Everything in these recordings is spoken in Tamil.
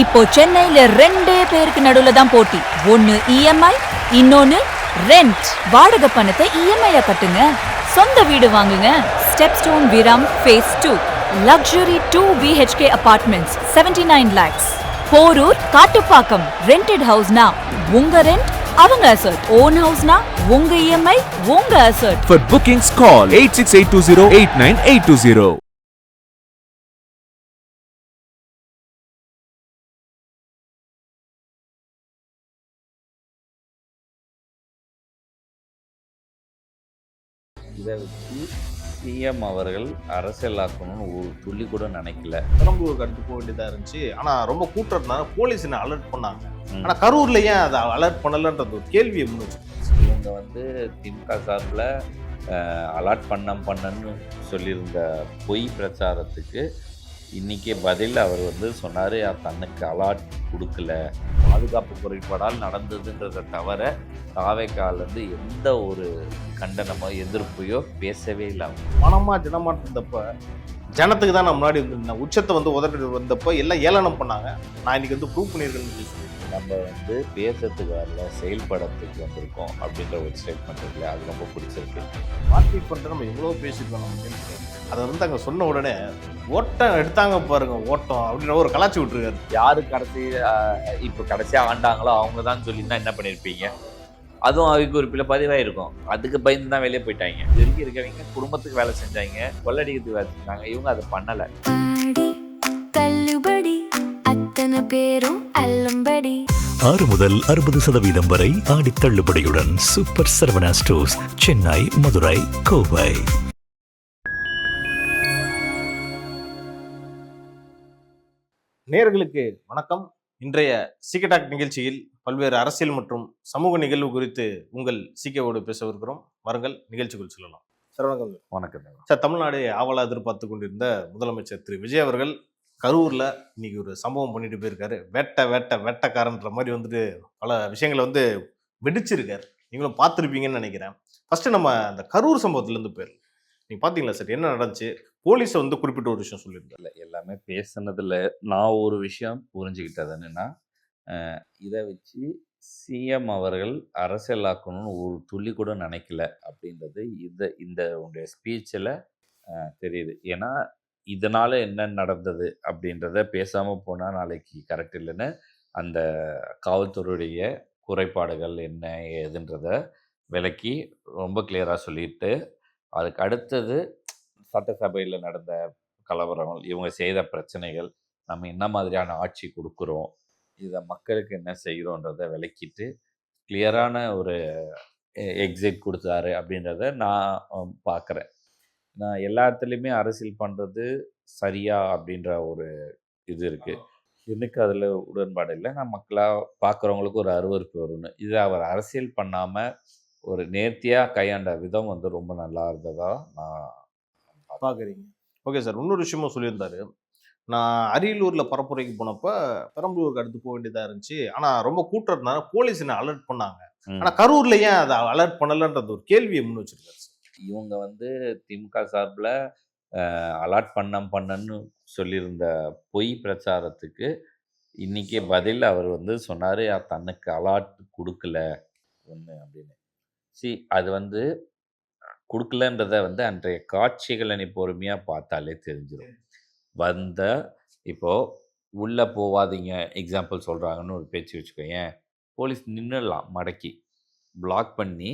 இப்போ சென்னையில ரெண்டே பேருக்கு நடுவுல தான் போட்டி. ஒன்னு இஎம்ஐ, இன்னொன்னு ரெண்ட். வாடகை பணத்தை இஎம்ஐயா கட்டுங்க, சொந்த வீடு வாங்குங்க. Stepstone Viraam phase 2 luxury 2 BHK apartments 79 lakhs. Porur Kattupakkam rented ஹவுஸ்னா உங்க ரெண்ட் அவங்க அசர்ட். ஓன் ஹவுஸ்னா உங்க இஎம்ஐ உங்க அசர்ட். For bookings call 8682089820. இதை வச்சு சிஎம் அவர்கள் அரசியலாக்கணும்னு ஒரு துள்ளி கூட நினைக்கல. பெரம்பலூருக்கு அடுத்து போக வேண்டியதாக இருந்துச்சு. ஆனால் ரொம்ப கூட்டுறதுனால போலீஸ் என்ன அலர்ட் பண்ணாங்க. ஆனால் கரூர்ல ஏன் அதை அலர்ட் பண்ணலன்றது ஒரு கேள்வியை முன் வச்சு இவங்க வந்து திமுக சார்பில் அலர்ட் பண்ணன்னு சொல்லியிருந்த பொய் பிரச்சாரத்துக்கு இன்றைக்கே பதில் அவர் வந்து சொன்னார், தன்னுக்கு அலர்ட் கொடுக்கல, பாதுகாப்பு குறைபாடால் நடந்ததுன்றதை தவிர தாவேக்காலேருந்து எந்த ஒரு கண்டனமோ எதிர்ப்பையோ பேசவே இல்லை. மனமாக ஜனமாட்டு இருந்தப்ப ஜனத்துக்கு தான் நான் முன்னாடி வந்து உச்சத்தை வந்து உதறிட்டு வந்தப்போ எல்லாம் ஏளனம் பண்ணாங்க. நான் இன்னைக்கு வந்து ப்ரூவ் பண்ணியிருக்கேன்னு சொல்லி நம்ம வந்து பேசுறதுக்கு வரல, செயல்படத்துக்கு வந்திருக்கோம் அப்படின்ற ஒரு ஸ்டேட்மெண்ட் இருக்குல்ல, அது ரொம்ப பிடிச்சிருக்கு. பார்ட்டிட் பண்ணிட்டு நம்ம எவ்வளோ பேசியிருக்கோம் நம்ம. அதை வந்து அங்கே சொன்ன உடனே ஓட்டம் எடுத்தாங்க பாருங்க, ஓட்டம் அப்படின்ற ஒரு கலாச்சி விட்டுருக்காரு. யாரு இப்போ கடைசியாக ஆண்டாங்களோ அவங்க தான் சொல்லியிருந்தா என்ன பண்ணியிருப்பீங்க? அதுவும் அவங்க ஒரு பிள்ளை பதிவாயிருக்கும். அதுக்கு பயந்து தான் வெளியே போயிட்டாங்க. இதுக்கு இருக்கவங்க குடும்பத்துக்கு வேலை செஞ்சாங்க, கொள்ளடிக்கிறதுக்கு வேலை செஞ்சாங்க. இவங்க அதை பண்ணலை. தள்ளுபடி அத்தனை பேரும் அல்லம்படி 6 முதல் 60% வரை ஆடி தள்ளுபடியுடன் சூப்பர் சரவணா ஸ்டோர்ஸ், சென்னை, மதுரை, கோவை. நேயர்களுக்கு வணக்கம். இன்றைய சீக்கே டாக் நிகழ்ச்சியில் பல்வேறு அரசியல் மற்றும் சமூக நிகழ்வு குறித்து உங்கள் சீக்கேவோடு பேசவிருக்கிறோம். வாருங்கள், நிகழ்ச்சிக்குள் செல்லலாம். சார் வணக்கம். வணக்கம் சார், தமிழ்நாடு ஆவலா எதிர்பார்த்து கொண்டிருந்த முதலமைச்சர் திரு விஜய் அவர்கள் கரூர்ல இன்னைக்கு ஒரு சம்பவம் பண்ணிட்டு போயிருக்காரு. வேட்டக்காரன்ற மாதிரி வந்துட்டு பல விஷயங்களை வந்து வெடிச்சிருக்காரு. நீங்களும் பார்த்துருப்பீங்கன்னு நினைக்கிறேன். ஃபர்ஸ்ட் நம்ம அந்த கரூர் சம்பவத்துல இருந்து போயிடலாம். நீங்க பாத்தீங்களா சார் என்ன நடந்துச்சு? போலீஸை வந்து குறிப்பிட்ட ஒரு விஷயம் சொல்லியிருந்தாரு. எல்லாமே பேசுனதுல நான் ஒரு விஷயம் புரிஞ்சுக்கிட்டது என்னன்னா, இதை வச்சு சிஎம் அவர்கள் அரசியலாக்கணும்னு ஒரு துள்ளி கூட நினைக்கல அப்படின்றது இந்த உடைய ஸ்பீச்சில் தெரியுது. ஏன்னா இதனால என்ன நடந்தது அப்படின்றத பேசாமல் போனால் நாளைக்கு கரெக்ட் இல்லைன்னு அந்த காவல்துறையுடைய குறைபாடுகள் என்ன ஏதுன்றத விளக்கி ரொம்ப கிளியராக சொல்லிட்டு, அதுக்கு அடுத்தது சட்டசபையில் நடந்த கலவரங்கள், இவங்க செய்த பிரச்சனைகள், நம்ம என்ன மாதிரியான ஆட்சி கொடுக்குறோம், இதை மக்களுக்கு என்ன செய்கிறோன்றதை விளக்கிட்டு கிளியரான ஒரு எக்ஸிட் கொடுத்தாரு அப்படின்றத நான் பார்க்குறேன். நான் எல்லா இடத்துலையுமே அரசியல் பண்ணுறது சரியா அப்படின்ற ஒரு இது இருக்குது. எனக்கு அதில் உடன்பாடு இல்லை. நான் மக்களாக பார்க்குறவங்களுக்கு ஒரு அருவருப்பு வரும்னு. இதை அவர் அரசியல் பண்ணாமல் ஒரு நேர்த்தியாக கையாண்ட விதம் வந்து ரொம்ப நல்லா இருந்ததா நான் பார்க்குறீங்க. ஓகே சார், இன்னொரு விஷயமும் சொல்லியிருந்தாரு. நான் அரியலூர்ல பரப்புரைக்கு போனப்ப பெரம்பலூருக்கு அடுத்து போக வேண்டியதாக இருந்துச்சு. ஆனால் ரொம்ப கூட்டுறதுனால போலீஸ் என்ன அலர்ட் பண்ணாங்க. ஆனால் கரூர்ல ஏன் அதை அலர்ட் பண்ணலன்றது ஒரு கேள்வியை முன் வச்சிருக்காரு. இவங்க வந்து திமுக சார்பில் அலர்ட் பண்ணன்னு சொல்லியிருந்த பொய் பிரச்சாரத்துக்கு இன்றைக்கே பதில் அவர் வந்து சொன்னார், தன்னுக்கு அலர்ட் கொடுக்கல ஒன்று அப்படின்னு. அது வந்து கொடுக்கலன்றதை வந்து அன்றைய காட்சிகளை நீ பொறுமையாக பார்த்தாலே தெரிஞ்சிடும். இப்போது உள்ளே போவாதீங்க எக்ஸாம்பிள் சொல்கிறாங்கன்னு ஒரு பேச்சு வச்சுக்கோங்க, போலீஸ் நின்றுடலாம், மடக்கி பிளாக் பண்ணி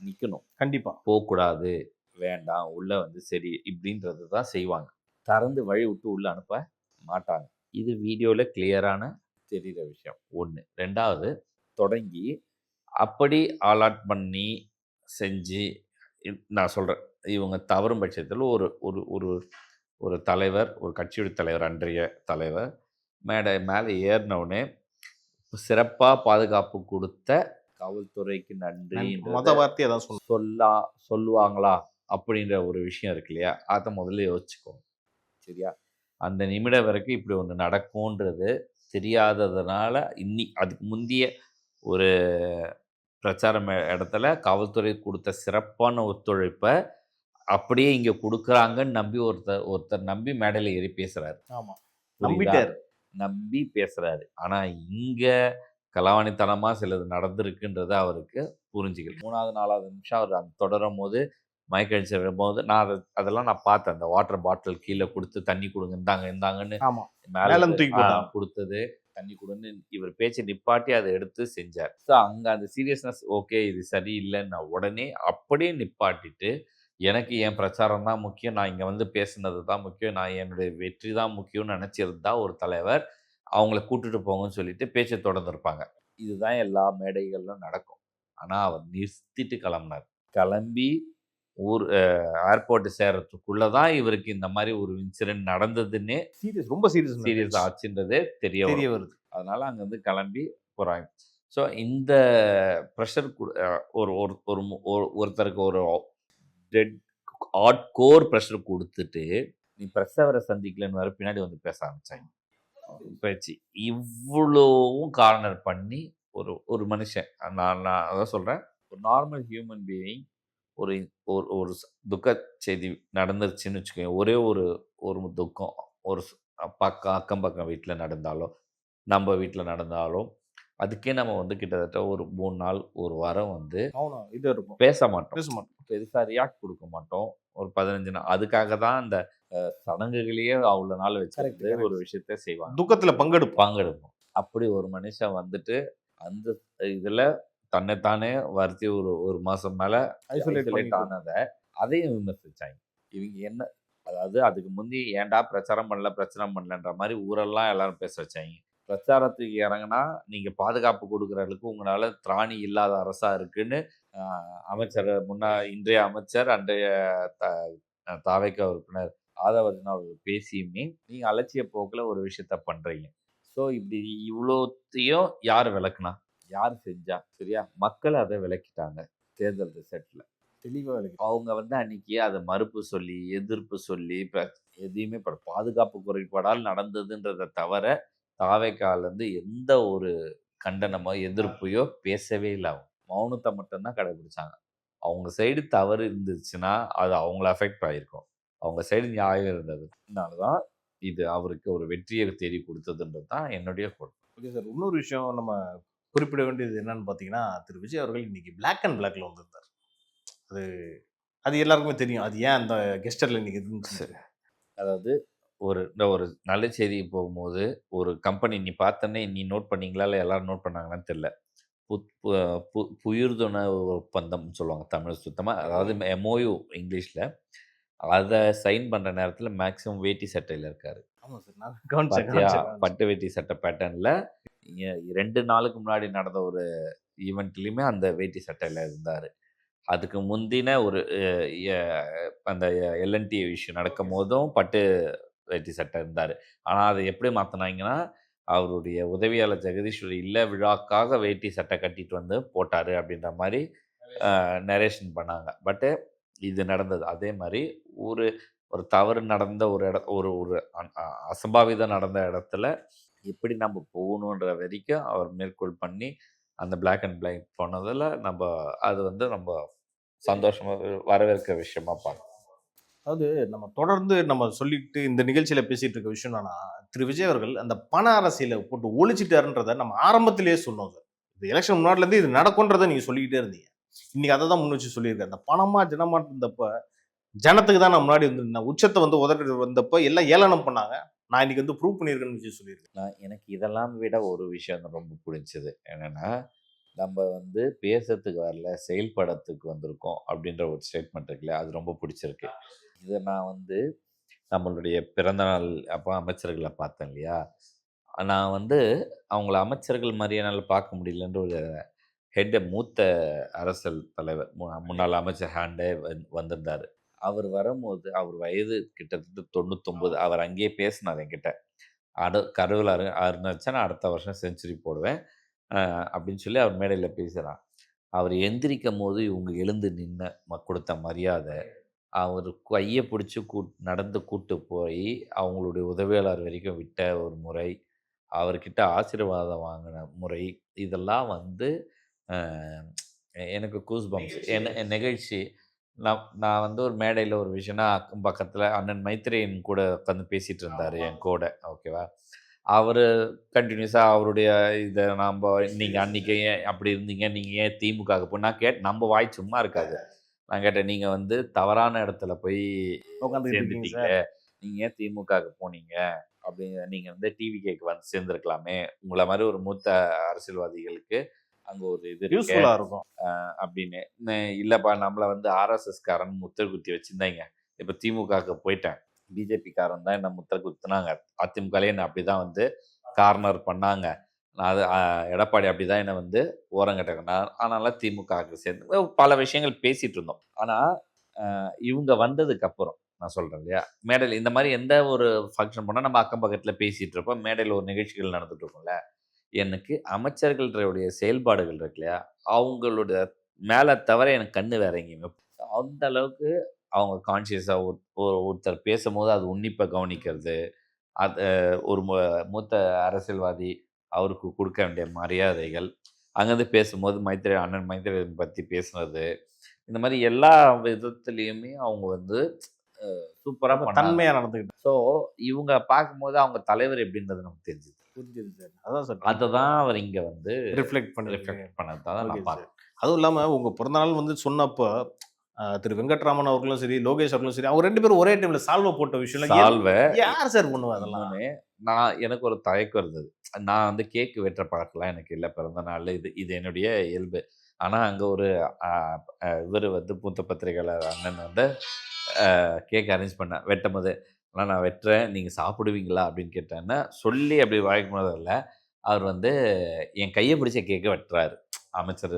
நிற்கணும். கண்டிப்பாக போகக்கூடாது, வேண்டாம், உள்ளே வந்து சரி இப்படின்றது தான் செய்வாங்க. திறந்து வழி விட்டு உள்ளே அனுப்ப மாட்டாங்க. இது வீடியோவில் கிளியரான தெரிகிற விஷயம் ஒன்று. ரெண்டாவது, தொடங்கி அப்படி அலாட் பண்ணி செஞ்சு நான் சொல்கிறேன், இவங்க தவறும் பட்சத்தில் ஒரு ஒரு ஒரு தலைவர், ஒரு கட்சியுடைய தலைவர், அன்றைய தலைவர் மேலே ஏறினவுடனே சிறப்பாக பாதுகாப்பு கொடுத்த காவல்துறைக்கு நன்றி வார்த்தையை தான் சொல்லுவாங்களா அப்படின்ற ஒரு விஷயம் இருக்கு இல்லையா, அதை முதல்ல யோசிச்சுக்கோங்க. சரியா? அந்த நிமிடம் வரைக்கும் இப்படி ஒன்று நடக்கும்ன்றது தெரியாததுனால அதுக்கு முந்தைய ஒரு பிரச்சாரம் இடத்துல காவல்துறை கொடுத்த சிறப்பான ஒத்துழைப்பை அப்படியே இங்கே கொடுக்குறாங்கன்னு நம்பி ஒருத்தர் நம்பி மேடையில் ஏறி பேசுகிறாரு. ஆமாம், நம்பிட்டார். நம்பி பேசுறாரு. ஆனா இங்க களவாணித்தனமா சிலது நடந்திருக்குன்றத அவருக்கு புரிஞ்சுக்கல. 3வது 4வது நிமிஷம் அவர் அந்த தொடரும்போது மயக்கடிச்சு விழும்போது அதெல்லாம் நான் பார்த்தேன். அந்த வாட்டர் பாட்டில் கீழ குடுத்து தண்ணி குடுங்க, இந்தாங்கன்னு ஆமா. மேல மேல இருந்து தூக்கி போட்டாங்க. குடுத்தது. தண்ணி குடுன்னு இவர் பேச்ச நிப்பாட்டி அத எடுத்து செஞ்சார். ஸோ அங்க அந்த சீரியஸ்னஸ் ஓகே இது சரியில்லன்னு நான் உடனே அப்படியே நிப்பாட்டிட்டு, எனக்கு என் பிரச்சாரம் தான் முக்கியம். நான் இங்க வந்து பேசுனது தான் முக்கியம். நான் என்னுடைய வெற்றி தான் முக்கியம்னு நெனச்சிருந்தா ஒரு தலைவர், அவங்கள கூட்டிட்டு போங்கன்னு சொல்லிட்டு பேச்ச தொடர்ந்திருப்பாங்க. இதுதான் எல்லா மேடைகள்லும் நடக்கும். ஆனா அவர் நிறுத்திட்டு கெளம்புனார். கெளம்பி ஊர் ஏர்போர்ட் சேர்றதுக்குள்ள தான் இவருக்கு இந்த மாரி ஒரு இன்சிடென்ட் நடந்ததுன்னே ரொம்ப சீரியஸ் சீரியஸ் ஆச்சுன்றதே தெரிய தெரிய வரும். வருது. அதனால அங்கருந்து கிளம்பி போறாங்க. ஸோ இந்த ப்ரெஷர் ஒரு ஒரு ஒரு ஒருத்தருக்கு ஒரு டெட் ஹார்ட் கோர் ப்ரெஷர் குடுத்துட்டு, நீ பிரஸ் அவரை சந்திக்கலன்னு வேற பின்னாடி வந்து பேச ஆரம்பிச்சாங்க. பேச்சு இவ்வளவும் கார்னர் பண்ணி ஒரு ஒரு மனுஷன் நான் நான் அதான் சொல்றேன். ஒரு நார்மல் ஹியூமன் பீயிங் ஒரு ஒரு ஒரு துக்க செய்தி நடந்துருச்சுன்னு வச்சுக்கோங்க. ஒரே ஒரு ஒரு துக்கம் ஒரு அக்கம் பக்கம் வீட்ல நடந்தாலோ, நம்ம வீட்ல நடந்தாலும், அதுக்கே நம்ம வந்து கிட்டத்தட்ட ஒரு 3 நாள், 1 வாரம் வந்து மௌனம் இது இருக்கும். பேச மாட்டோம். பேச மாட்டோம். பெருசா ரியாக்ட் குடுக்க மாட்டோம். ஒரு 15 நாள். அதுக்காக தான் அந்த சடங்குகளையே அவ்வளோ நாள் வச்சுருந்து ஒரு விஷயத்த செய்வாங்க. துக்கத்துல பங்கெடுப்போம். அப்படி ஒரு மனுஷன் வந்துட்டு அந்த இதுல தன்னைத்தானே வருத்தி ஒரு மாசம் மேல ஐசோலேட் ஆனத அதையும் விமர்சிச்சாங்க. இவங்க என்ன அதாவது அதுக்கு முந்தி ஏன்டா பிரச்சாரம் பண்ணலன்ற மாதிரி ஊரெல்லாம் எல்லாரும் பேச வச்சாங்க. பிரச்சாரத்துக்கு இறங்குனா நீங்க பாதுகாப்பு கொடுக்குற அளவுக்கு உங்களால திராணி இல்லாத அரசா இருக்குன்னு அமைச்சர் இன்றைய அமைச்சர் அன்றைய தாவேக்கா உறுப்பினர் ஆதவர்ஜுனா அவர்கள் பேசியுமே நீங்க அலட்சிய போக்குல ஒரு விஷயத்த பண்றீங்க. ஸோ இப்படி இவ்வளோத்தையும் யார் விளக்குனா, யார் செஞ்சா சரியா? மக்கள் அதை விளக்கிட்டாங்க தேர்தல் ரிசல்ட்ல தெளிவா இருக்கு. அவங்க வந்து அன்னைக்கு அதை மறுப்பு சொல்லி எதிர்ப்பு சொல்லி எதையுமே பாதுகாப்பு குறைபாடால் நடந்ததுன்றதை தவிர தாவேக்காலேருந்து எந்த ஒரு கண்டனமோ எதிர்ப்பையோ பேசவே இல்லை. அவங்க மௌனத்தை மட்டும்தான் கடைபிடிச்சாங்க. அவங்க சைடு தவறு இருந்துச்சுன்னா அது அவங்கள அஃபெக்ட் ஆகிருக்கும். அவங்க சைடு நியாயம் இருந்தது. அதனாலதான் இது அவருக்கு ஒரு வெற்றியை தேடி கொடுத்ததுன்றது தான் என்னுடைய கோட்பாடு. Okay sir. இன்னொரு விஷயம் நம்ம குறிப்பிட வேண்டியது என்னன்னு பார்த்தீங்கன்னா, திரு விஜய் அவர்கள் இன்னைக்கு பிளாக் அண்ட் பிளாக்ல வந்திருந்தார். அது அது எல்லாருக்குமே தெரியும். அது ஏன் அந்த கெஸ்டர்ல இன்னைக்கு இருந்துச்சு. அதாவது ஒரு நல்ல செய்தி போகும்போது ஒரு கம்பெனி நீ பார்த்தோன்னே நீ நோட் பண்ணீங்களா இல்லை எல்லாரும் நோட் பண்ணாங்களான்னு தெரியல. புயிர்துணை ஒப்பந்தம்னு சொல்லுவாங்க தமிழ் சுத்தமாக. அதாவது எம்ஓயு இங்கிலீஷில் அதை சைன் பண்ணுற நேரத்தில் மேக்ஸிமம் வேட்டி சட்டையில் இருக்காரு. ஆமாம் சார். நான் கவனிச்சேன். பட்டு வேட்டி சட்டை பேட்டர்னில் 2 நாளுக்கு முன்னாடி நடந்த ஒரு ஈவெண்ட்லேயுமே அந்த வேட்டி சட்டையில் இருந்தார். அதுக்கு முந்தின ஒரு அந்த எல்என்டி விஷயம் நடக்கும் போதும் பட்டு வேட்டி சட்டை இருந்தார். ஆனால் அதை எப்படி மாற்றினாங்கன்னா அவருடைய உதவியாளர் ஜெகதீஸ்வரி இல்ல விழாக்காக வேட்டி சட்டை கட்டிட்டு வந்து போட்டார் அப்படின்ற மாதிரி நரேஷன் பண்ணாங்க. பட்டு இது நடந்தது. அதே மாதிரி ஒரு தவறு நடந்த ஒரு அசம்பாவிதம் நடந்த இடத்துல எப்படி நம்ம போகணுன்ற வரைக்கும் அவர் மேற்கோள் பண்ணி அந்த பிளாக் அண்ட் பிளாக் போனதில் அது வந்து நம்ம சந்தோஷமாக வரவேற்கிற விஷயமா பார்க்கணும். அதாவது நம்ம தொடர்ந்து நம்ம சொல்லிட்டு இந்த நிகழ்ச்சியில பேசிட்டு இருக்க விஷயம் என்னன்னா, திரு விஜய் அவர்கள் அந்த பண அரசியலை போட்டு ஒழிச்சிட்டாருன்றதை நம்ம ஆரம்பத்திலேயே சொன்னோம் சார். இந்த எலெக்ஷன் முன்னாடிலேருந்து இது நடக்கும்ன்றதை நீங்க சொல்லிக்கிட்டே இருந்தீங்க. இன்னைக்கு அதை தான் முன் வச்சு சொல்லியிருக்காரு. அந்த பணமா ஜனமா இருந்தப்ப ஜனத்துக்கு தான் நான் முன்னாடி வந்து உச்சத்தை வந்து உதறி வந்தப்ப எல்லாம் ஏளனம் பண்ணாங்க. நான் இன்னைக்கு வந்து ப்ரூவ் பண்ணியிருக்கேன்னு சொல்லியிருக்கேன். எனக்கு இதெல்லாம் விட ஒரு விஷயம் ரொம்ப பிடிச்சது என்னன்னா, நம்ம வந்து பேசுறதுக்கு வரல செயல்படத்துக்கு வந்திருக்கோம் அப்படின்ற ஒரு ஸ்டேட்மெண்ட் இருக்குல்ல, அது ரொம்ப பிடிச்சிருக்கு. இதை நான் வந்து நம்மளுடைய பிறந்தநாள் அப்போ அமைச்சர்களை பார்த்தேன் இல்லையா, நான் வந்து அவங்கள அமைச்சர்கள் மாதிரியே என்னால் பார்க்க முடியலன்ற ஒரு மூத்த அரசியல் தலைவர் முன்னாள் அமைச்சர் ஹேண்டே வந்திருந்தார். அவர் வரும்போது அவர் வயது கிட்டத்தட்ட 99. அவர் அங்கேயே பேசினார் என்கிட்ட. கருவில் அருணாச்சா நான் அடுத்த வருஷம் செஞ்சுரி போடுவேன் அப்படின்னு சொல்லி அவர் மேடையில் பேசுகிறார். அவர் எந்திரிக்கும் போது இவங்க எழுந்து நின்று கொடுத்த மரியாதை, அவர் கையை பிடிச்சி நடந்து கூட்டு போய் அவங்களுடைய உதவியாளர் வரைக்கும் விட்ட ஒரு முறை, அவர்கிட்ட ஆசீர்வாதம் வாங்கின முறை, இதெல்லாம் வந்து எனக்கு கூஸ் பம்ப்ஸ் நிகழ்ச்சி. நான் வந்து ஒரு மேடையில் ஒரு விஷயம்னா அக்கம் பக்கத்தில் அண்ணன் மைத்ரேயன் கூட உட்காந்து பேசிகிட்டு இருந்தார் என் கூட. ஓகேவா, அவர் கண்டினியூஸாக அவருடைய இதை நீங்கள் அன்றைக்கி ஏன் அப்படி இருந்தீங்க, நீங்கள் ஏன் திமுகவுக்கு போய் நான் நம்ம வாய் சும்மா இருக்காது. நான் கேட்டேன், நீங்கள் வந்து தவறான இடத்துல போய் சேர்ந்துட்டீங்க, நீங்கள் ஏன் திமுகவுக்கு போனீங்க அப்படிங்க, நீங்கள் வந்து டிவிகேக்கு வந்து சேர்ந்துருக்கலாமே, உங்களை மாதிரி ஒரு மூத்த அரசியல்வாதிகளுக்கு அங்கே ஒரு இது யூஸ்ஃபுல்லாக இருக்கும் அப்படின்னு. இல்லைப்பா, நம்மளை வந்து ஆர்எஸ்எஸ்காரன் முத்திரை குத்தி வச்சுருந்தாங்க, இப்போ திமுகவுக்கு போயிட்டேன், பிஜேபிக்காரன் தான் என்ன முத்திரை குத்துனாங்க, அதிமுகலே என்ன அப்படி தான் வந்து கார்னர் பண்ணாங்க, நான் அது எடப்பாடி அப்படி தான் என்னை வந்து ஓரங்கட்டேன், அதனால திமுகவுக்கு சேர்ந்து பல விஷயங்கள் பேசிகிட்டு இருந்தோம். ஆனால் இவங்க வந்ததுக்கப்புறம் நான் சொல்கிறேன் இல்லையா, மேடையில் இந்த மாதிரி எந்த ஒரு ஃபங்க்ஷன் போனால் நம்ம அக்கம் பக்கத்தில் பேசிகிட்டு இருப்போம், மேடையில் ஒரு நிகழ்ச்சிகள் நடந்துட்டு இருக்கோம்ல, எனக்கு அமைச்சர்களுடைய செயல்பாடுகள் இருக்கு இல்லையா, அவங்களோட மேலே தவிர எனக்கு கண்ணு வேற எங்கேயுமே, அந்த அளவுக்கு அவங்க கான்ஷியஸாக ஒருத்தர் பேசும்போது அது உன்னிப்பாக கவனிக்கிறது, அது ஒரு மூத்த அரசியல்வாதி அவருக்கு கொடுக்க வேண்டிய மரியாதைகள், அங்கேருந்து பேசும்போது அண்ணன் மைத்திரி பற்றி பேசுனது, இந்த மாதிரி எல்லா விதத்துலேயுமே அவங்க வந்து சூப்பராக தன்மையாக நடந்துக்கிட்டு. ஸோ இவங்க பார்க்கும்போது அவங்க தலைவர் எப்படின்றது நமக்கு தெரிஞ்சுது, புரிஞ்சுது சார். அதான் சார், அதை தான் அவர் இங்கே வந்து ரிஃப்ளெக்ட் பண்ணது தான் நான் பார்க்குறேன். அதுவும் இல்லாமல் உங்கள் பிறந்தநாள் வந்து சொன்னப்போ திரு வெங்கட்ராமன் அவர்களும் சரி, லோகேஷ் அவர்களும் சரி, அவங்க 2 பேரும் ஒரே டைம்ல சால்வை போட்ட விஷயம் யார் சார் பண்ணுவா அதெல்லாம்? எனக்கு ஒரு தயக்கம் இருந்தது, நான் வந்து கேக்கு வெட்டுற பழக்கலாம் எனக்கு இல்லை, பிறந்த நாள் இது என்னுடைய இயல்பு. ஆனால் அங்கே ஒரு இவர் வந்து மூத்த பத்திரிகையாளர் அண்ணன் வந்து கேக் அரேஞ்ச் பண்ணேன், வெட்டும் போது ஆனால் நான் வெட்டுறேன், நீங்கள் சாப்பிடுவீங்களா அப்படின்னு கேட்டேன்னா சொல்லி அப்படி வாய்க்கும்போதில்ல, அவர் வந்து என் கையை பிடிச்ச கேக்கை வெட்டுறாரு அமைச்சர்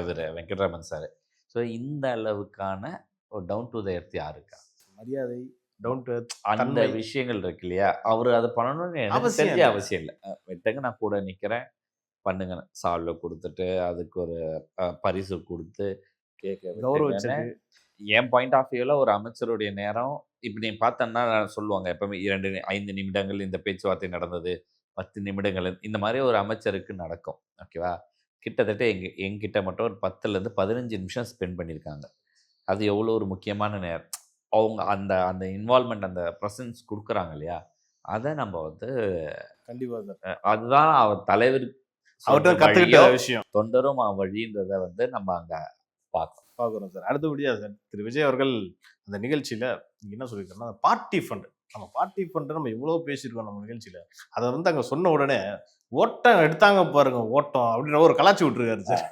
இவர் வெங்கட்ராமன் சார். ஸோ இந்த அளவுக்கான ஒரு டவுன் டு த எர்த் யாருக்கா மரியாதை, டவுன் டு அந்த விஷயங்கள் இருக்கு இல்லையா, அவர் அதை பண்ணணும்னு எனக்கு தெரிஞ்ச அவசியம் இல்லை. வெட்டங்க, நான் கூட நிற்கிறேன், பண்ணுங்க, சால்வை கொடுத்துட்டு அதுக்கு ஒரு பரிசு கொடுத்து கேட்க. என் பாயிண்ட் ஆஃப் வியூவில் ஒரு அமைச்சருடைய நேரம் இப்படி நீ பார்த்தோன்னா சொல்லுவாங்க எப்பவுமே 2-5 நிமிடங்கள் இந்த பேச்சுவார்த்தை நடந்தது, 10 நிமிடங்கள் இந்த மாதிரி ஒரு அமைச்சருக்கு நடக்கும். ஓகேவா, கிட்டத்தட்ட எங்கிட்ட மட்டும் ஒரு 10லேருந்து 15 நிமிஷம் ஸ்பெண்ட் பண்ணியிருக்காங்க. அது எவ்வளோ ஒரு முக்கியமான நேரம், அவங்க அந்த அந்த இன்வால்மெண்ட், அந்த ப்ரெசன்ஸ் கொடுக்குறாங்க இல்லையா, அதை நம்ம வந்து கண்டிப்பாக அதுதான் அவர் தலைவர் அவர்கிட்ட கற்றுக்கிட்ட விஷயம், தொண்டரும் வழின்றதை வந்து நம்ம அங்கே பார்க்குறோம் சார். அடுத்தபடியாக சார், திரு விஜய் அவர்கள் அந்த நிகழ்ச்சியில் நீங்கள் என்ன சொல்லியிருக்காருன்னா, பார்ட்டி ஃபண்டு, நம்ம பார்ட்டி ஃபண்டு நம்ம எவ்வளோ பேசியிருக்கோம் நம்ம நிகழ்ச்சியில், அதை வந்து அங்கே சொன்ன உடனே ஓட்டம் எடுத்தாங்க பாருங்க, ஓட்டம் அப்படின்ற ஒரு கலாச்சி விட்டுருக்காரு சார்.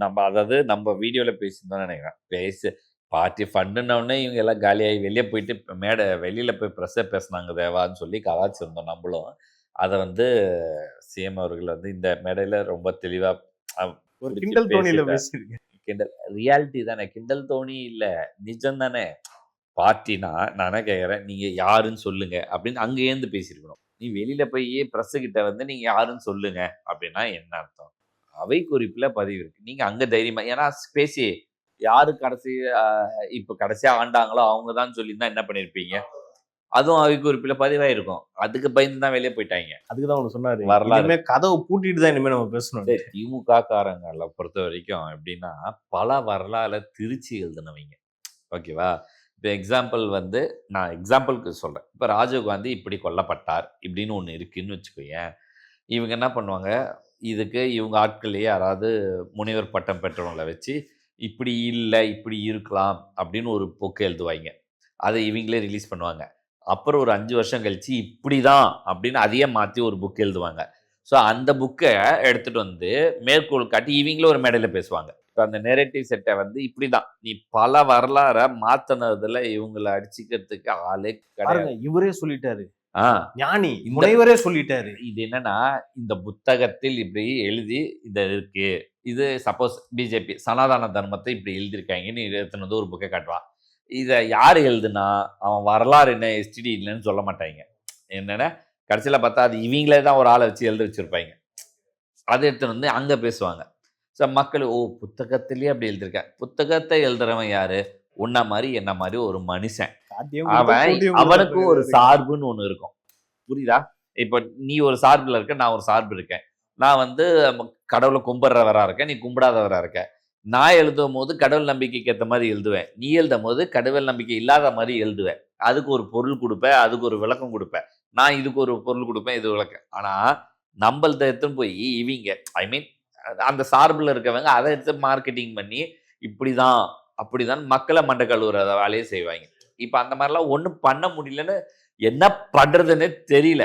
நம்ம அதாவது நம்ம வீடியோவில் பேசியிருந்தோம் நினைக்கிறேன், பார்ட்டி ஃபண்டுன்னொடனே இவங்க எல்லாம் காலியாகி வெளியே போயிட்டு வெளியில் போய் ப்ரெஸ்ஸை பேசினாங்க தேவான்னு சொல்லி கலாச்சிருந்தோம் நம்மளும். அதை வந்து சிஎம் அவர்கள் வந்து இந்த மேடையில் ரொம்ப தெளிவாக ஒரு கிண்டல் தோணியில் பேசியிருக்கேன். கிண்டல் ரியாலிட்டி தானே, கிண்டல் தோணி இல்லை, நிஜம் தானே. பார்ட்டினா நானே கேட்குறேன், நீங்கள் யாருன்னு சொல்லுங்க அப்படின்னு அங்கேருந்து பேசியிருக்கணும். நீ வெளியில் போய் ப்ரெஸ்ஸுக்கிட்ட வந்து நீங்கள் யாருன்னு சொல்லுங்க அப்படின்னா என்ன அர்த்தம்? அவை குறிப்பில் பதிவு இருக்குது, நீங்கள் அங்கே தைரியமாக, ஏன்னா பேசி யாரு இப்போ கடைசியாக ஆண்டாங்களோ அவங்க தான் சொல்லியிருந்தா என்ன பண்ணியிருப்பீங்க, அதுவும் அவை குறிப்பில் பதிவாயிருக்கும், அதுக்கு பயந்து தான் வெளியே போயிட்டாங்க. அதுக்கு தான் ஒன்று சொன்னார், வரலாறு கதவை பூட்டிட்டு தான் இனிமேல் நம்ம பேசணும். திமுக காரங்களை பொறுத்த வரைக்கும் எப்படின்னா பல வரலாறு திருச்சி எழுதினவங்க. ஓகேவா, இப்போ எக்ஸாம்பிள் வந்து நான் எக்ஸாம்பிளுக்கு சொல்கிறேன், இப்போ ராஜீவ்காந்தி இப்படி கொல்லப்பட்டார் இப்படின்னு ஒன்று இருக்குன்னு வச்சுக்கோயேன், இவங்க என்ன பண்ணுவாங்க, இதுக்கு இவங்க ஆட்கள்லேயே யாராவது முனைவர் பட்டம் பெற்றவங்களை வச்சு இப்படி இல்லை இப்படி இருக்கலாம் அப்படின்னு ஒரு போக்கு எழுதுவாங்க, அதை இவங்களே ரிலீஸ் பண்ணுவாங்க. அப்புறம் ஒரு 5 வருஷம் கழிச்சு இப்படி தான் அப்படின்னு அதையே மாற்றி ஒரு புக் எழுதுவாங்க. ஸோ அந்த புக்கை எடுத்துகிட்டு வந்து மேற்கோள் காட்டி இவங்களே ஒரு மேடையில் பேசுவாங்க. இப்போ அந்த நெரேட்டிவ் செட்டை வந்து இப்படி தான் நீ பல வரலாறை மாற்றினதுல இவங்களை அடிச்சுக்கிறதுக்கு ஆளே கிடையாது. இவரே சொல்லிட்டாரு, ஞானி முனைவரே சொல்லிட்டாரு. இது என்னன்னா, இந்த புத்தகத்தில் இப்படி எழுதி இந்த இருக்கு, இது சப்போஸ் பிஜேபி சனாதன தர்மத்தை இப்படி எழுதியிருக்காங்கன்னு எடுத்துனது ஒரு புக்கை காட்டுவான். இதை யார் எழுதுனா அவன் வரலாறு என்ன எஸ்டிடி இல்லைன்னு சொல்ல மாட்டாங்க. என்னென்னா கடைசியில் பார்த்தா அது இவங்களே தான் ஒரு ஆளை வச்சு எழுத வச்சுருப்பாங்க. அதை எடுத்துன்னு வந்து அங்கே பேசுவாங்க. ஸோ மக்கள் புத்தகத்திலேயே அப்படி எழுதியிருக்கேன். புத்தகத்தை எழுதுறவன் யாரு? உன்ன மாதிரி என்ன மாதிரி ஒரு மனுஷன். அவனுக்கு ஒரு சார்புன்னு ஒன்று இருக்கும், புரியுதா? இப்போ நீ ஒரு சார்பில் இருக்க, நான் ஒரு சார்பு இருக்கேன். நான் வந்து கடவுளை கும்பிட்றவரா இருக்கேன், நீ கும்பிடாதவரா இருக்க. நான் எழுதும் போது கடவுள் நம்பிக்கைக்கு ஏற்ற மாதிரி எழுதுவேன், நீ எழுதும் போது கடவுள் நம்பிக்கை இல்லாத மாதிரி எழுதுவேன். அதுக்கு ஒரு பொருள் கொடுப்பேன், அதுக்கு ஒரு விளக்கம் கொடுப்பேன். நான் இதுக்கு ஒரு பொருள் கொடுப்பேன், இது விளக்க. ஆனால் நம்மள்த எடுத்துன்னு போய் இவங்க ஐ மீன் அந்த சார்பில் இருக்கவங்க அதை எடுத்து மார்க்கெட்டிங் பண்ணி இப்படிதான் அப்படிதான் மக்களை மண்டை கழுவுற வேலையை செய்வாங்க. இப்போ அந்த மாதிரிலாம் ஒன்றும் பண்ண முடியலன்னு என்ன பண்ணுறதுன்னு தெரியல.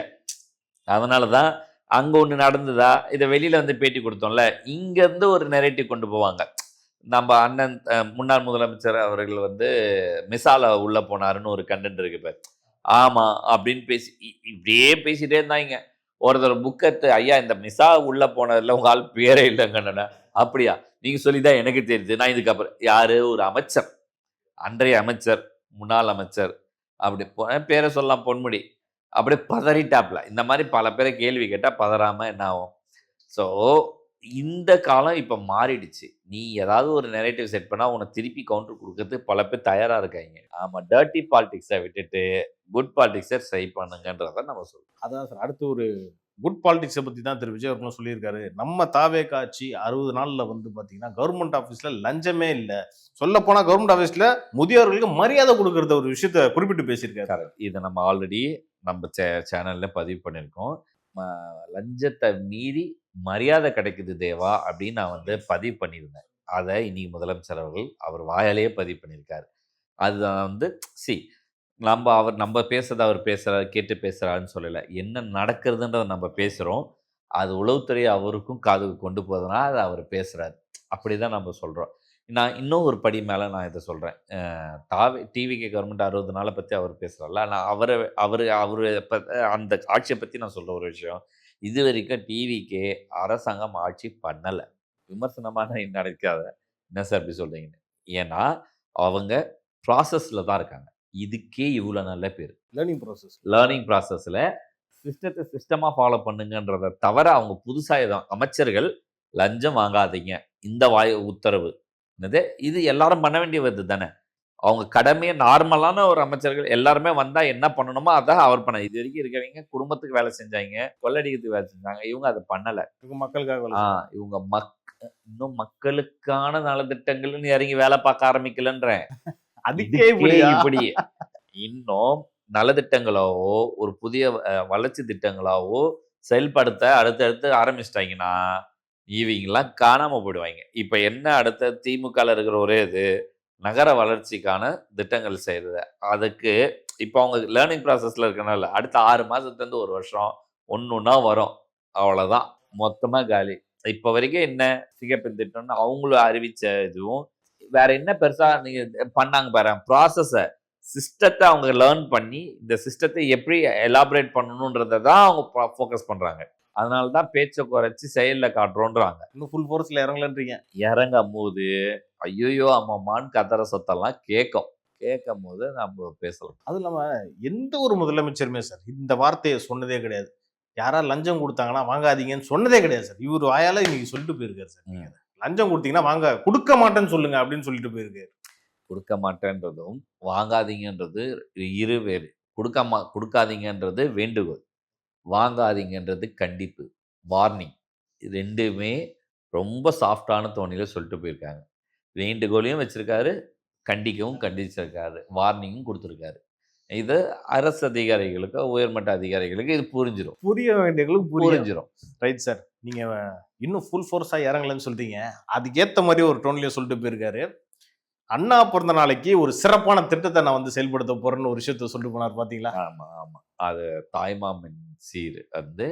அதனால தான் அங்கே ஒன்று நடந்ததா, இதை வெளியில் வந்து பேட்டி கொடுத்தோம்ல, இங்கேருந்து ஒரு நெரேட்டிவ் கொண்டு போவாங்க. நம்ம அண்ணன் முன்னாள் முதலமைச்சர் அவர்கள் வந்து மிசால உள்ளே போனாருன்னு ஒரு கண்டென்ட் இருக்கு இப்போ. ஆமாம் அப்படின்னு பேசி இப்படியே பேசிகிட்டே இருந்தாங்க. ஒருத்தர் புக் எடுத்து, ஐயா இந்த மிசா உள்ளே போனதில் உங்கள் ஆள் பேரே இல்லைங்கண்ணா. அப்படியா, நீங்கள் சொல்லி தான் எனக்கு தெரியுது. நான் இதுக்கப்புறம் யார் ஒரு அமைச்சர், அன்றைய அமைச்சர், முன்னாள் அமைச்சர், அப்படி பேரை சொல்லலாம், பொன்முடி, அப்படியே பதறிட்டாப்ல. இந்த மாதிரி பல பேரை கேள்வி கேட்டால் பதறாமல் என்ன ஆகும்? ஸோ இந்த காலம் இப்போ மாறிடுச்சு. நீ ஏதாவது ஒரு நெரேட்டிவ் செட் பண்ணால் உன்னை திருப்பி கவுண்டர் கொடுக்கறதுக்கு பல பேர் தயாராக இருக்காங்க. ஆமாம், டர்ட்டி பாலிடிக்ஸை விட்டுட்டு குட் பாலிடிக்ஸை ட்ரை பண்ணுங்கன்றதை நம்ம சொல்றோம். அதான் சார், அடுத்து ஒரு குட் பாலிடிக்ஸை பற்றி தான் திரு விஜய் அவர்களும் சொல்லியிருக்காரு. நம்ம தாவேகா ஆட்சி 60 நாளில் வந்து பார்த்தீங்கன்னா கவர்மெண்ட் ஆஃபீஸில் லஞ்சமே இல்லை, சொல்லப்போனால் கவர்மெண்ட் ஆஃபீஸில் முதியோர்களுக்கு மரியாதை கொடுக்கறத ஒரு விஷயத்த குறிப்பிட்டு பேசியிருக்காரு. இதை நம்ம ஆல்ரெடி நம்ம சேனலில் பதிவு பண்ணியிருக்கோம். லஞ்சத்தை மீறி மரியாதை கிடைக்குது தேவா அப்படின்னு நான் வந்து பதிவு பண்ணியிருந்தேன். அதை இன்னைக்கு முதலமைச்சர் அவர்கள் அவர் வாயாலேயே பதிவு பண்ணியிருக்காரு. அதுதான் வந்து நம்ம பேசுறதை அவர் பேசுகிறாரு, கேட்டு பேசுகிறாருன்னு சொல்லலை. என்ன நடக்கிறதுன்றதை நம்ம பேசுகிறோம். அது உளவுத்துறை அவருக்கும் காதுக்கு கொண்டு போகுதுன்னா அதை அவர் பேசுகிறாரு. அப்படி தான் நம்ம சொல்கிறோம். நான் இன்னும் ஒரு படி மேலே நான் இதை சொல்கிறேன். டிவிகே கவர்மெண்ட் 60 நாளை பற்றி அவர் பேசுகிறார்ல, நான் அவர் அந்த ஆட்சியை பற்றி நான் சொல்கிற ஒரு விஷயம், இது வரைக்கும் டிவிகே அரசாங்கம் ஆட்சி பண்ணலை. விமர்சனமான நடக்காத என்ன சார் அப்படி சொல்கிறீங்கன்னு. ஏன்னா அவங்க ப்ராசஸில் தான் இருக்காங்க. இதுக்கே இவ்வளோ நல்ல பேர். லேர்னிங் ப்ராசஸில் சிஸ்டத்தை சிஸ்டமாக ஃபாலோ பண்ணுங்கன்றதை தவிர அவங்க புதுசாக எதுவும் அமைச்சர்கள் லஞ்சம் வாங்காதீங்க இந்த உத்தரவு இது எல்லாரும் பண்ண வேண்டியது தானே. அவங்க கடமையை நார்மலான ஒரு அமைச்சர்கள் எல்லாருமே வந்தால் என்ன பண்ணணுமோ அதான் அவர் பண்ண. இது வரைக்கும் இருக்கவங்க குடும்பத்துக்கு வேலை செஞ்சாங்க, கொள்ளடிக்கிறதுக்கு வேலை செஞ்சாங்க. இவங்க அதை பண்ணலை. மக்களுக்காக இவங்க இன்னும் மக்களுக்கான நலத்திட்டங்கள்னு இறங்கி வேலை பார்க்க ஆரம்பிக்கலன்றேன். அதுக்கே இப்படி இன்னும் நலத்திட்டங்களாவோ ஒரு புதிய வளர்ச்சி திட்டங்களாவோ செயல்படுத்த அடுத்தடுத்து ஆரம்பிச்சிட்டாங்கன்னா இவங்கெல்லாம் காணாமல் போயிடுவாங்க. இப்போ என்ன அடுத்த திமுகவில் இருக்கிற ஒரே இது நகர வளர்ச்சிக்கான திட்டங்கள் செய்கிறது. அதுக்கு இப்போ அவங்க லேர்னிங் ப்ராசஸில் இருக்கனால அடுத்த 6 மாதத்துலேருந்து 1 வருஷம் ஒன்றா வரும். அவ்வளோதான், மொத்தமாக காலி. இப்போ வரைக்கும் என்ன சிகப்பின் திட்டம்னு அவங்களும் அறிவித்த இதுவும் வேற என்ன பெருசாக நீங்கள் பண்ணாங்க பாரு. ப்ராசஸை சிஸ்டத்தை அவங்க லேர்ன் பண்ணி இந்த சிஸ்டத்தை எப்படி எலாபரேட் பண்ணணுன்றதை தான் அவங்க ஃபோக்கஸ் பண்ணுறாங்க. அதனால தான் பேச்சை குறைச்சி செயலில் காட்டுறோன்றாங்க. இன்னும் ஃபுல் ஃபோர்ஸில் இறங்கலன்றீங்க. இறங்கும் போது ஐயோயோ அம்மான்னு கதற சத்தெல்லாம் கேட்கும் போது நம்ம பேசலாம். அதுவும் இல்லாமல் எந்த ஒரு முதலமைச்சருமே சார் இந்த வார்த்தையை சொன்னதே கிடையாது. யாராவது லஞ்சம் கொடுத்தாங்கன்னா வாங்காதீங்கன்னு சொன்னதே கிடையாது சார். இவர் வாயால் இன்னைக்கு சொல்லிட்டு போயிருக்காரு சார். லஞ்சம் கொடுத்தீங்கன்னா கொடுக்க மாட்டேன்னு சொல்லுங்க அப்படின்னு சொல்லிட்டு போயிருக்காரு. கொடுக்க மாட்டேன்றதும் வாங்காதீங்கன்றது இரு வேறு. கொடுக்காதீங்கன்றது வேண்டுகோள், வாங்காதீங்கன்றது கண்டிப்பு, வார்னிங். இது ரெண்டுமே ரொம்ப சாஃப்டான தோணியில் சொல்லிட்டு போயிருக்காங்க. வேண்டுகோளையும் வச்சுருக்காரு, கண்டிக்கவும் கண்டிச்சிருக்காரு, வார்னிங்கும் கொடுத்துருக்காரு. இது அரசு அதிகாரிகளுக்கு, உயர்மட்ட அதிகாரிகளுக்கு இது புரிஞ்சிடும், புரிய வேண்டியவங்களுக்கு புரிஞ்சிடும். ரைட் சார், நீங்கள் இன்னும் ஃபுல் ஃபோர்ஸாக இறங்கலன்னு சொல்லிட்டீங்க. அதுக்கேற்ற மாதிரி ஒரு டோன்லேயே சொல்லிட்டு போயிருக்காரு. அண்ணா பிறந்த நாளைக்கு ஒரு சிறப்பான திட்டத்தை நான் வந்து செயல்படுத்த போறேன்னு ஒரு விஷயத்த சொல்லிட்டு போனார் பார்த்தீங்களா? ஆமாம். அது தாய்மாமன் சீர் வந்து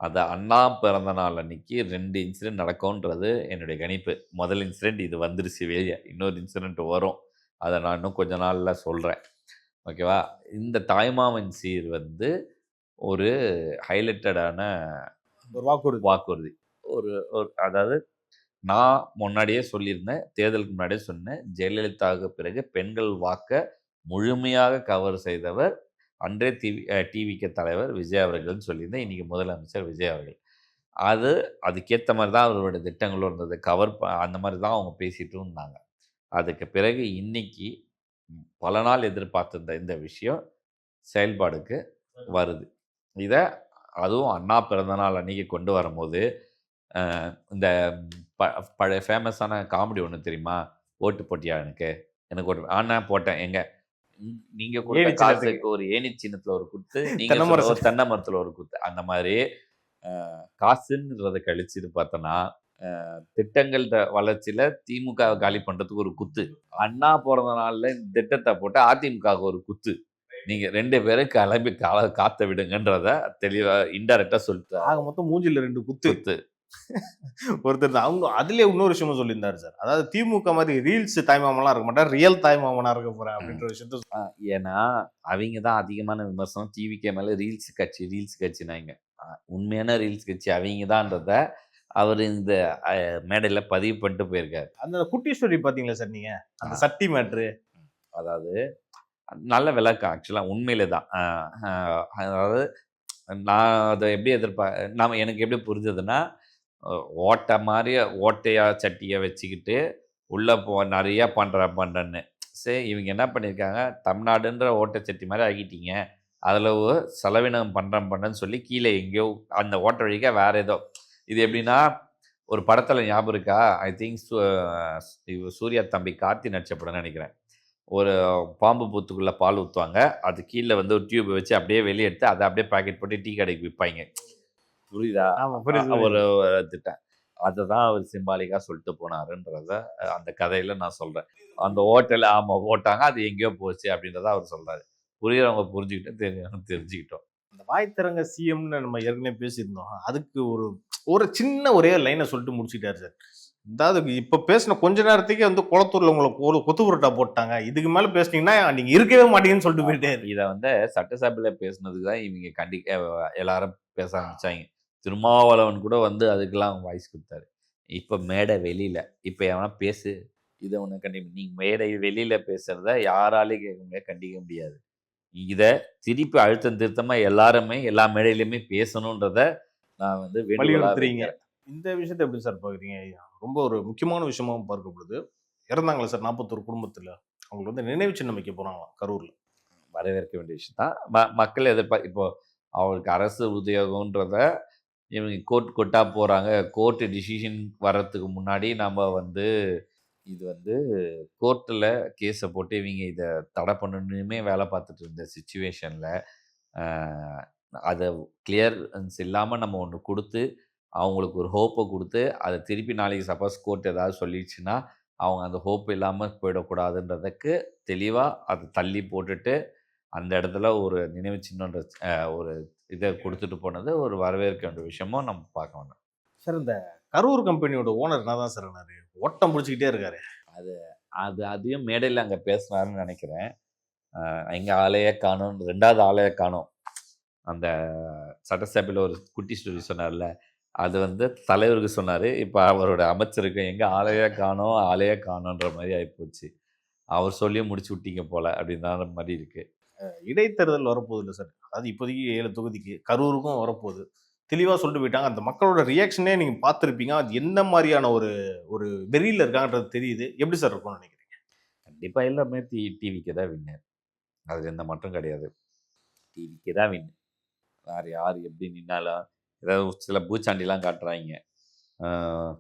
அது அண்ணா பிறந்த நாள் அன்னைக்கு 2 இன்சிடென்ட் நடக்கும்ன்றது என்னுடைய கணிப்பு. முதல் இன்சிடென்ட் இது வந்துருச்சு வெளியே, இன்னொரு இன்சிடென்ட் வரும், அதை நான் இன்னும் கொஞ்ச நாளில் சொல்கிறேன். ஓகேவா? இந்த தாய்மாமன் சீர் வந்து ஒரு ஹைலைட்டடான ஒரு வாக்குறுதி. ஒரு அதாவது நான் முன்னாடியே சொல்லியிருந்தேன், தேர்தலுக்கு முன்னாடியே சொன்னேன், ஜெயலலிதாவுக்கு பிறகு பெண்கள் வாக்கை முழுமையாக கவர் செய்தவர் அன்றைய டிவிகே தலைவர் விஜய் அவர்கள்னு சொல்லியிருந்தேன். இன்றைக்கி முதலமைச்சர் விஜய் அவர்கள். அதுக்கேற்ற மாதிரி தான் அவருடைய திட்டங்களும் இருந்தது, அந்த மாதிரி தான் அவங்க பேசிகிட்டும் இருந்தாங்க. அதுக்கு பிறகு இன்னைக்கு பல நாள் எதிர்பார்த்திருந்த இந்த விஷயம் செயல்பாடுக்கு வருது. இதை அதுவும் அண்ணா பிறந்தநாள் அன்றைக்கி கொண்டு வரும்போது இந்த பழைய ஃபேமஸான காமெடி ஒன்று தெரியுமா? ஓட்டு போட்டியா எனக்கு ஓட்டு? நான் போட்டேன். எங்கே நீங்க கொடுத்த ஏணி சின்னத்துக்கு. காசுக்கு ஒரு ஏணி சின்னத்துல ஒரு குத்து, நீங்க தென்னை சொன்ன மரம் ஒரு தென்னை மரத்துல ஒரு குத்து. அந்த மாதிரி காசுன்றத கழிச்சுட்டு பார்த்தோன்னா, திட்டங்கள் வளர்ச்சியில திமுக காலி பண்றதுக்கு ஒரு குத்து. அண்ணா பிறந்த நாள்ல இந்த திட்டத்தை போட்டு அதிமுகவுக்கு ஒரு குத்து. நீங்க 2 பேரும் கிளம்பி காத்த விடுங்கன்றத தெளிவா இன்டைரக்டா சொல்லிட்டாரு. ஆக மொத்தம் மூஞ்சில 2 குத்து. குத்து. ஒருத்தர் தான். அவங்க அதுலயே இன்னொரு விஷயமும் சொல்லியிருந்தாரு சார். அதாவது திமுக மாதிரி ரீல்ஸ் தாய்மாமன்லாம் இருக்க மாட்டார். ரியல் தாய்மாமனா இருக்க போறேன் அப்படின்ற விஷயத்த ஏன்னா அவங்க தான் அதிகமான விமர்சனம் டிவிகே மேல ரீல்ஸ் கட்சினாங்க. உண்மையான ரீல்ஸ் கட்சி அவங்க தான்றத அவர் இந்த மேடையில பதிவு பண்ணிட்டு போயிருக்காரு. அந்த குட்டி ஸ்டோரி பாத்தீங்களா சார் நீங்க? அந்த சட்டி மேட்ரு. அதாவது நல்ல விளக்கம் ஆக்சுவலா உண்மையிலே தான். அதாவது நான் அதை எப்படி எனக்கு எப்படி புரிஞ்சதுன்னா, ஓட்டை மாதிரி ஓட்டையா சட்டியை வச்சுக்கிட்டு உள்ள நிறைய பண்றேன்னு. சரி, இவங்க என்ன பண்ணியிருக்காங்க, தமிழ்நாடுன்ற ஓட்டை சட்டி மாதிரி ஆகிட்டீங்க, அதில் செலவினம் பண்ணுறேன்னு சொல்லி கீழே எங்கேயோ அந்த ஓட்டை வழிக்க வேற ஏதோ. இது எப்படின்னா, ஒரு படத்தில் ஞாபகம் இருக்கா, ஐ திங்க் சூர்யா தம்பி கார்த்தி நடிச்ச படம்னு நினைக்கிறேன். ஒரு பாம்பு பூத்துக்குள்ளே பால் ஊற்றுவாங்க, அது கீழே வந்து ஒரு டியூப் வச்சு அப்படியே வெளியே எடுத்து அதை அப்படியே பாக்கெட் போட்டு டீ கடைக்கு விற்பாங்க. புரியுதா? ஒரு திட்டம். அதை தான் அவர் சிம்பாலிக்காக சொல்லிட்டு போனாருன்றத அந்த கதையில் நான் சொல்கிறேன். அந்த ஹோட்டலில் ஓட்டாங்க, அது எங்கேயோ போச்சு அப்படின்றத அவர் சொல்கிறாரு. புரியுறவங்க புரிஞ்சுக்கிட்டோம், தெரிஞ்சுக்கிட்டோம். அந்த வாய்த்திறங்க சிஎம்னு நம்ம ஏற்கனவே பேசியிருந்தோம். அதுக்கு ஒரு சின்ன ஒரே லைனை சொல்லிட்டு முடிச்சுட்டாரு சார். அதாவது இப்ப பேசின கொஞ்ச நேரத்துக்கே வந்து குளத்தூர்ல உங்களை கொத்து புரட்டா போட்டாங்க, இதுக்கு மேல பேசுனீங்கன்னா நீங்க இருக்கவே மாட்டீங்கன்னு சொல்லிட்டு போயிட்டாரு. இதை வந்து சட்டசபையில் பேசுனதுக்கு தான் இவங்க எல்லாரும் பேச ஆரம்பிச்சாங்க. திருமாவளவன் கூட வந்து அதுக்கெல்லாம் வாய்ஸ் கொடுத்தாரு. இப்போ மேடை வெளியில இப்போ எவனா பேசு, இதை ஒன்று நீங்க மேடை வெளியில பேசுறத யாராலையும் கேட்க முடியாது, கண்டிக்க முடியாது. இதை திருப்பி அழுத்தம் திருத்தமா எல்லாருமே எல்லா மேடையிலுமே பேசணுன்றத நான் வந்து வலியுறுத்துறீங்க. இந்த விஷயத்தை எப்படி சார் பாக்குறீங்க? ரொம்ப ஒரு முக்கியமான விஷயமாவும் பார்க்கப்படுது. இறந்தாங்களா சார் 41 குடும்பத்துல, அவங்களுக்கு வந்து நினைவு சின்னம் வைக்க போறாங்களாம் கரூர்ல. வரவேற்க வேண்டிய விஷயம் தான். மக்கள் இப்போ அவருக்கு அரசு உத்தியோகன்றத இவங்க கோர்ட்டாக போகிறாங்க. கோர்ட்டு டிசிஷன் வர்றதுக்கு முன்னாடி நம்ம வந்து இது வந்து கோர்ட்டில் கேஸை போட்டு இவங்க இதை தடை பண்ணணுமே வேலை பார்த்துட்டு இருந்த சுச்சுவேஷனில் அதை கிளியரன்ஸ் இல்லாமல் நம்ம ஒன்று கொடுத்து அவங்களுக்கு ஒரு ஹோப்பை கொடுத்து அதை திருப்பி நாளைக்கு சப்போஸ் கோர்ட் ஏதாவது சொல்லிடுச்சுன்னா அவங்க அந்த ஹோப் இல்லாமல் போயிடக்கூடாதுன்றதுக்கு தெளிவாக அதை தள்ளி போட்டுட்டு அந்த இடத்துல ஒரு நினைவு சின்னன்ற ஒரு இதை கொடுத்துட்டு போனது ஒரு வரவேற்க வேண்டிய விஷயமும் நம்ம பார்க்க வேண்டாம் சார். இந்த கரூர் கம்பெனியோட ஓனர் என்ன தான் சார் ஆனாரு? ஓட்டம் பிடிச்சிக்கிட்டே இருக்காரு. அதையும் மேடையில் அங்கே பேசினாருன்னு நினைக்கிறேன். எங்கள் ஆலையே காணும், 2வது ஆலையை காணும். அந்த சட்டசபையில் ஒரு குட்டி ஸ்டோரி சொன்னார்ல, அது வந்து தலைவருக்கு சொன்னார். இப்போ அவரோட அமைச்சருக்கு எங்கள் ஆலையே காணோன்ற மாதிரி ஆகிப்போச்சு. அவர் சொல்லியும் முடிச்சு விட்டீங்க போல அப்படின்ற மாதிரி இருக்குது. இடைத்தேர்தல் வரப்போகுது இல்லை சார்? அது இப்போதைக்கு 7 தொகுதிக்கு கரூருக்கும் வரப்போகுது. தெளிவாக சொல்லிட்டு போயிட்டாங்க. அந்த மக்களோட ரியாக்ஷனே நீங்கள் பார்த்துருப்பீங்க. அது எந்த மாதிரியான ஒரு வெறியில் இருக்காங்கன்றது தெரியுது. எப்படி சார் இருக்கும்னு நினைக்கிறீங்க? கண்டிப்பாக எல்லாமே டிவிக்கு தான் வின்னு. அது எந்த மாற்றம் கிடையாது. டிவிக்கு தான் வின்னு. வேறு யார் எப்படி நின்னாலும் ஏதாவது சில பூச்சாண்டிலாம் காட்டுறாங்க.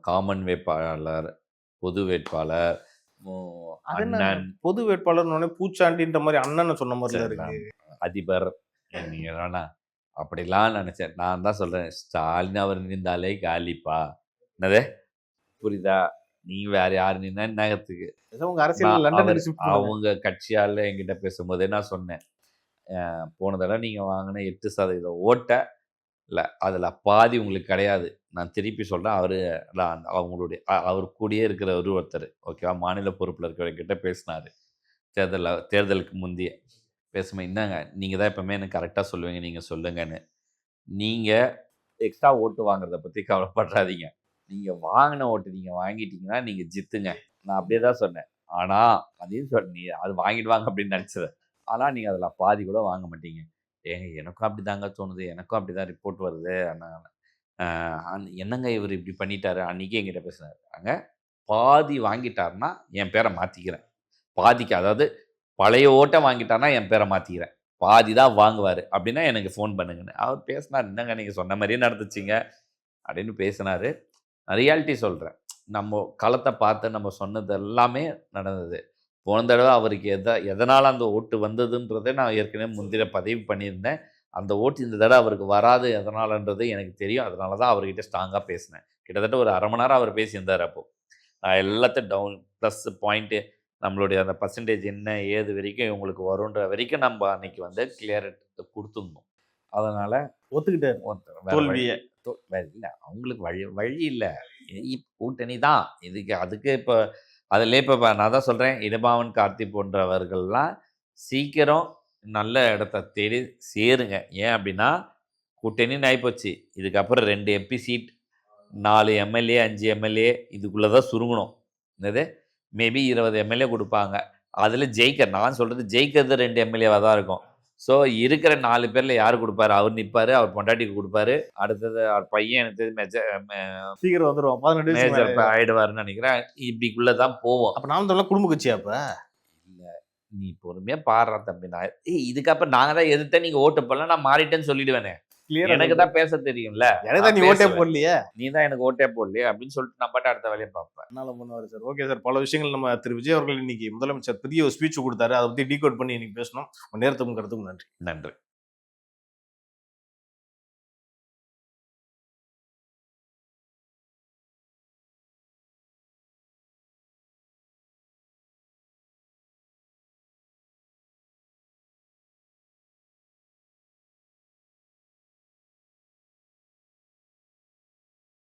காமன் வேட்பாளர், பொது வேட்பாளர், அண்ணன். பொது வேட்பாளர் பூச்சாண்டின்ற மாதிரி அண்ணன் சொன்ன மாதிரி இருக்கு. அதிபர் நீங்க அப்படிலாம் நினைச்சேன். நான் தான் சொல்றேன், ஸ்டாலின் அவர் நின்றாலே காலிப்பா. என்னது புரியுதா? நீ வேற யாரு நின்னா நகத்துக்கு அவங்க கட்சியால என்கிட்ட பேசும்போதே நான் சொன்னேன், போன தடவை நீங்க வாங்கின 8% ஓட்டை இல்லை, அதில் பாதி உங்களுக்கு கிடையாது. நான் திருப்பி சொல்கிறேன். அவங்களுடைய அவர் கூடயே இருக்கிற ஒருத்தர் ஓகேவா, மாநில பொறுப்பில் இருக்கிறவர்கிட்ட பேசினார். தேர்தலுக்கு முந்தைய பேசும்போது, என்னங்க நீங்கள் தான் எப்பவுமே எனக்கு கரெக்டாக சொல்லுவீங்க, நீங்கள் சொல்லுங்கன்னு. நீங்கள் எக்ஸ்ட்ரா ஓட்டு வாங்குறத பற்றி கவலைப்படுறாதீங்க. நீங்கள் வாங்கின ஓட்டு நீங்கள் வாங்கிட்டீங்கன்னா நீங்கள் ஜித்துங்க. நான் அப்படியே தான் சொன்னேன். ஆனால் அதையும் நீ அது வாங்கிடுவாங்க அப்படின்னு நினச்சது. ஆனால் நீங்கள் அதில் பாதி கூட வாங்க மாட்டீங்க. ஏங்க எனக்கும் அப்படி தாங்க தோணுது, எனக்கும் அப்படி தான் ரிப்போர்ட் வருது. என்னங்க இவர் இப்படி பண்ணிட்டாரு, அன்றைக்கி என்கிட்ட பேசினார். அங்கே பாதி வாங்கிட்டாருன்னா என் பேரை மாற்றிக்கிறேன். பாதிக்கு, அதாவது பழைய ஓட்டை வாங்கிட்டாருன்னா என் பேரை மாற்றிக்கிறேன், பாதி தான் வாங்குவார் அப்படின்னா எனக்கு ஃபோன் பண்ணுங்கன்னு அவர் பேசினார். என்னங்க நீங்கள் சொன்ன மாதிரியே நடந்துச்சிங்க அப்படின்னு பேசினார். நான் ரியாலிட்டி சொல்கிறேன். நம்ம களத்தை பார்த்து நம்ம சொன்னது எல்லாமே நடந்தது. போன தடவை அவருக்கு எதனால் அந்த ஓட்டு வந்ததுன்றதை நான் ஏற்கனவே முந்திர பதிவு பண்ணியிருந்தேன். அந்த ஓட்டு இந்த தடவை அவருக்கு வராது எதனாலன்றது எனக்கு தெரியும். அதனால தான் அவர்கிட்ட ஸ்ட்ராங்காக பேசினேன். கிட்டத்தட்ட ஒரு 1/2 மணி நேரம் அவர் பேசியிருந்தார். அப்போது நான் எல்லாத்தையும் டவுன் ப்ளஸ் பாயிண்ட்டு நம்மளுடைய அந்த பர்சன்டேஜ் என்ன ஏது வரைக்கும் இவங்களுக்கு வருன்ற வரைக்கும் நம்ம அன்னைக்கு வந்து கிளியரிட்டி கொடுத்துருந்தோம். அதனால் ஒத்துக்கிட்டாரு தோல்வியை. இல்லை, அவங்களுக்கு வழி இல்லை, கூட்டணி தான் இதுக்கு. அதுக்கு இப்போ அதில் இப்போ நான் தான் சொல்கிறேன், இடுமாவன் கார்த்தி போன்றவர்கள்லாம் சீக்கிரம் நல்ல இடத்த தேடி சேருங்க. ஏன் அப்படின்னா கூட்டணின்னு ஆகிப்போச்சு. இதுக்கப்புறம் 2 MP சீட், 4 MLA 5 MLA இதுக்குள்ளே தான் சுருங்கணும். என்னது மேபி 20 MLA கொடுப்பாங்க. அதில் நான் சொல்கிறது ஜெயிக்கிறது 2 MLAவாக தான் இருக்கும். ஸோ இருக்கிற 4 பேரில் யார் கொடுப்பாரு? அவர் நிற்பார், அவர் பொண்டாட்டிக்கு கொடுப்பாரு. அடுத்தது அவர் பையன் எனக்கு சீக்கிரம் வந்துடுவோம், 18 மேஜர் ஆயிடுவாருன்னு நினைக்கிறேன். இப்படிக்குள்ளே தான் போவோம். அப்போ நாம் தான் குடும்ப கட்சியா? அப்போ இல்லை, நீ பொறுமையாக பாடுறா தம்பி. நான் இதுக்கப்புறம் நாங்கள் தான் எதிர்த்தேன், நீங்கள் ஓட்டு போடலாம், நான் மாறிட்டேன்னு சொல்லிடுவேனே. எனக்கு தான் பேச தெரியும்ல, எனக்கு தான் நீ ஓட்டே போடலையே, நீ தான் எனக்கு ஓட்டே போடலையே அப்படின்னு சொல்லிட்டு நான் பாட்டு அடுத்த வேலையை பார்ப்பேன். என்னால் பண்ணுவார் சார். ஓகே சார், பல விஷயங்கள் நம்ம திரு விஜய் அவர்கள் இன்னைக்கு முதலமைச்சர் பெரிய ஒரு ஸ்பீச் கொடுத்தாரு, அதை பற்றி டீகோட் பண்ணி இன்னைக்கு பேசணும். நேரத்துக்கும் கருத்துக்கும் நன்றி. நன்றி.